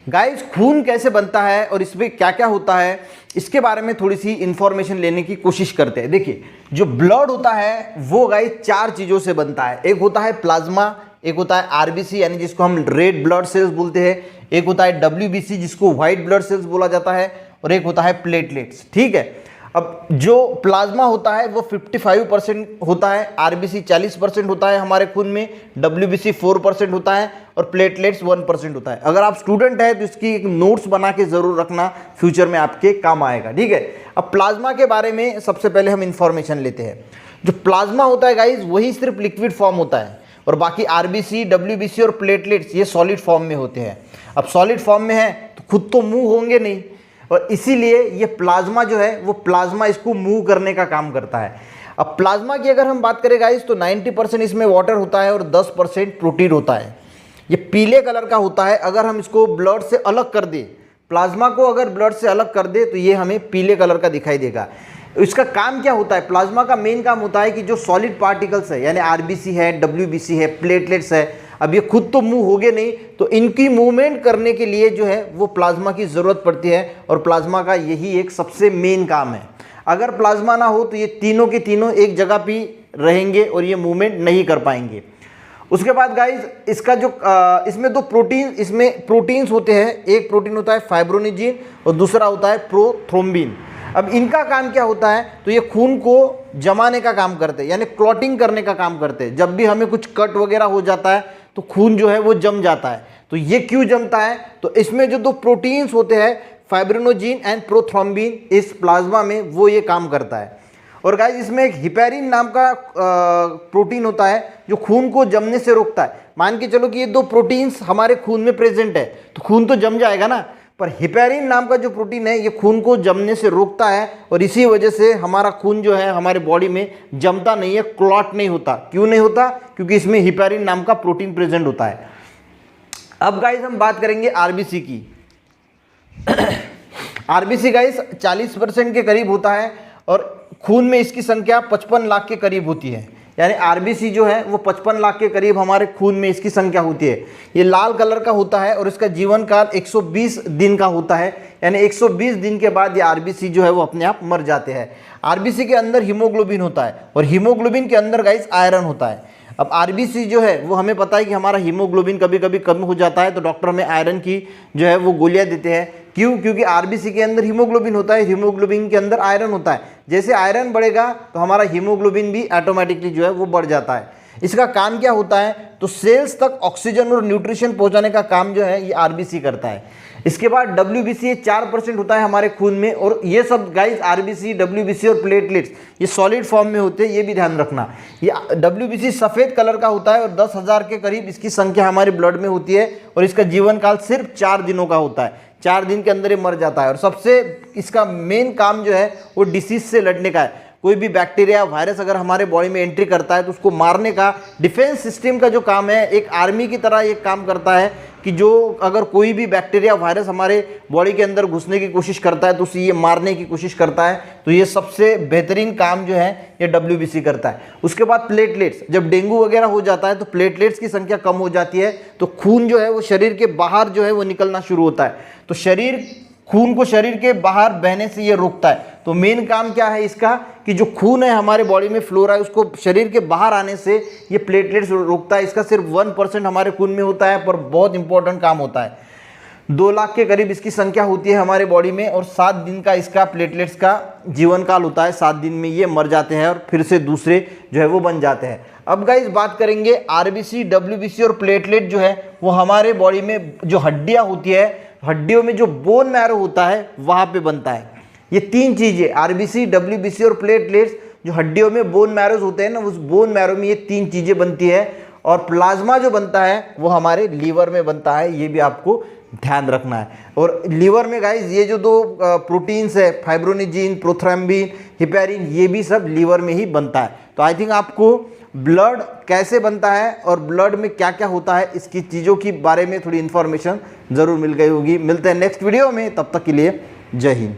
Guys खून कैसे बनता है और इसमें क्या क्या होता है, इसके बारे में थोड़ी सी इंफॉर्मेशन लेने की कोशिश करते हैं। देखिए, जो ब्लड होता है वो गाइस 4 चीज़ों से बनता है। एक होता है प्लाज्मा, एक होता है आरबीसी यानी जिसको हम रेड ब्लड सेल्स बोलते हैं, एक होता है डब्ल्यूबीसी जिसको व्हाइट ब्लड सेल्स बोला जाता है, और एक होता है प्लेटलेट्स। ठीक है, अब जो प्लाज्मा होता है वो 55% होता है, आरबीसी 40% होता है हमारे खून में, डब्ल्यूबीसी 4% होता है और प्लेटलेट्स 1% होता है। अगर आप स्टूडेंट है तो इसकी एक नोट्स बना के जरूर रखना, फ्यूचर में आपके काम आएगा। ठीक है, अब प्लाज्मा के बारे में सबसे पहले हम इंफॉर्मेशन लेते हैं। जो प्लाज्मा होता है गाइज वही सिर्फ लिक्विड फॉर्म होता है, और बाकी आरबीसी, डब्ल्यूबीसी और प्लेटलेट्स ये सॉलिड फॉर्म में होते हैं। अब सॉलिड फॉर्म में है तो खुद तो मूव होंगे नहीं, और इसीलिए ये प्लाज्मा जो है वो प्लाज्मा इसको मूव करने का काम करता है। अब प्लाज्मा की अगर हम बात करें गाइस तो 90% इसमें वाटर होता है और 10% प्रोटीन होता है। ये पीले कलर का होता है। अगर हम इसको ब्लड से अलग कर दें, प्लाज्मा को अगर ब्लड से अलग कर दे तो ये हमें पीले कलर का दिखाई देगा। इसका काम क्या होता है? प्लाज्मा का मेन काम होता है कि जो सॉलिड पार्टिकल्स है यानी आरबीसी है, डब्ल्यूबीसी है, प्लेटलेट्स है, अब ये खुद तो मूव होगे नहीं, तो इनकी मूवमेंट करने के लिए जो है वो प्लाज्मा की ज़रूरत पड़ती है, और प्लाज्मा का यही एक सबसे मेन काम है। अगर प्लाज्मा ना हो तो ये तीनों के तीनों एक जगह पे रहेंगे और ये मूवमेंट नहीं कर पाएंगे। उसके बाद गाइज इसका जो इसमें इसमें प्रोटीन्स होते हैं। एक प्रोटीन होता है फाइब्रोनिजिन और दूसरा होता है प्रोथ्रोम्बिन। अब इनका काम क्या होता है? तो ये खून को जमाने का काम करते हैं, यानी क्लॉटिंग करने का काम करते हैं। जब भी हमें कुछ कट वगैरह हो जाता है तो खून जो है वो जम जाता है। तो ये क्यों जमता है? तो इसमें जो 2 प्रोटीन्स होते हैं फाइब्रिनोजिन एंड प्रोथ्रोम्बिन, इस प्लाज्मा में वो ये काम करता है। और गाइस इसमें एक हिपैरिन नाम का प्रोटीन होता है जो खून को जमने से रोकता है। मान के चलो कि ये 2 प्रोटीन्स हमारे खून में प्रेजेंट है तो खून तो जम जाएगा ना, पर हिपैरिन नाम का जो प्रोटीन है ये खून को जमने से रोकता है, और इसी वजह से हमारा खून जो है हमारे बॉडी में जमता नहीं है, क्लॉट नहीं होता। क्यों नहीं होता? क्योंकि इसमें हिपैरिन नाम का प्रोटीन प्रेजेंट होता है। अब गाइस हम बात करेंगे आरबीसी की। आरबीसी गाइस 40% के करीब होता है और खून में इसकी संख्या 55 लाख के करीब होती है। यानी आरबीसी जो है वो 55 लाख के करीब हमारे खून में इसकी संख्या होती है। ये लाल कलर का होता है और इसका जीवन काल 120 दिन का होता है। यानी 120 दिन के बाद ये आरबीसी जो है वो अपने आप मर जाते हैं। आरबीसी के अंदर हीमोग्लोबिन होता है और हीमोग्लोबिन के अंदर गाइस आयरन होता है। अब आरबीसी जो है वो हमें पता है कि हमारा हीमोग्लोबिन कभी कभी कम हो जाता है, तो डॉक्टर हमें आयरन की जो है वो गोलियां देते हैं। क्यों? क्योंकि आरबीसी के अंदर हीमोग्लोबिन होता है, हीमोग्लोबिन के अंदर आयरन होता है। जैसे आयरन बढ़ेगा तो हमारा हीमोग्लोबिन भी ऑटोमेटिकली जो है वो बढ़ जाता है। इसका काम क्या होता है? तो सेल्स तक ऑक्सीजन और न्यूट्रिशन पहुंचाने का काम जो है ये आरबीसी करता है। इसके बाद डब्ल्यूबीसी 4% होता है हमारे खून में, और ये सब गाइस आरबीसी, डब्ल्यूबीसी और प्लेटलेट्स ये सॉलिड फॉर्म में होते हैं, ये भी ध्यान रखना। ये डब्ल्यूबीसी सफ़ेद कलर का होता है और 10,000 के करीब इसकी संख्या हमारे ब्लड में होती है, और इसका जीवन काल सिर्फ 4 दिनों का होता है। 4 दिन के अंदर ये मर जाता है। और सबसे इसका मेन काम जो है वो डिसीज से लड़ने का है। कोई भी बैक्टीरिया, वायरस अगर हमारे बॉडी में एंट्री करता है तो उसको मारने का डिफेंस सिस्टम का जो काम है, एक आर्मी की तरह ये काम करता है कि जो अगर कोई भी बैक्टीरिया, वायरस हमारे बॉडी के अंदर घुसने की कोशिश करता है तो उसे ये मारने की कोशिश करता है। तो ये सबसे बेहतरीन काम जो है ये डब्ल्यूबीसी करता है। उसके बाद प्लेटलेट्स, जब डेंगू वगैरह हो जाता है तो प्लेटलेट्स की संख्या कम हो जाती है, तो खून जो है वो शरीर के बाहर जो है वो निकलना शुरू होता है। तो खून को शरीर के बाहर बहने से ये रोकता है। तो मेन काम क्या है इसका कि जो खून है हमारे बॉडी में फ्लो रहा है उसको शरीर के बाहर आने से ये प्लेटलेट्स रोकता है। इसका सिर्फ 1% हमारे खून में होता है, पर बहुत इंपॉर्टेंट काम होता है। 2 लाख के करीब इसकी संख्या होती है हमारे बॉडी में, और 7 दिन का इसका प्लेटलेट्स का जीवन काल होता है। 7 दिन में ये मर जाते हैं और फिर से दूसरे जो है वो बन जाते हैं। अब गाइस बात करेंगे आरबीसी, डब्ल्यूबीसी और प्लेटलेट जो है वो हमारे बॉडी में जो हड्डियाँ होती है, हड्डियों में जो बोन मैरो होता है वहाँ पे बनता है। ये 3 चीज़ें आरबीसी, डब्ल्यूबीसी और प्लेटलेट्स, जो हड्डियों में बोन मैरोज होते हैं ना, उस बोन मैरो में ये 3 चीज़ें बनती है। और प्लाज्मा जो बनता है वो हमारे लीवर में बनता है, ये भी आपको ध्यान रखना है। और लीवर में गाइस ये जो 2 प्रोटीन्स है फाइब्रोनिजिन, प्रोथ्रोम्बिन, हिपैरिन, ये भी सब लीवर में ही बनता है। तो आई थिंक आपको ब्लड कैसे बनता है और ब्लड में क्या क्या होता है इसकी चीज़ों के बारे में थोड़ी इन्फॉर्मेशन ज़रूर मिल गई होगी। मिलते हैं नेक्स्ट वीडियो में, तब तक के लिए जय हिंद।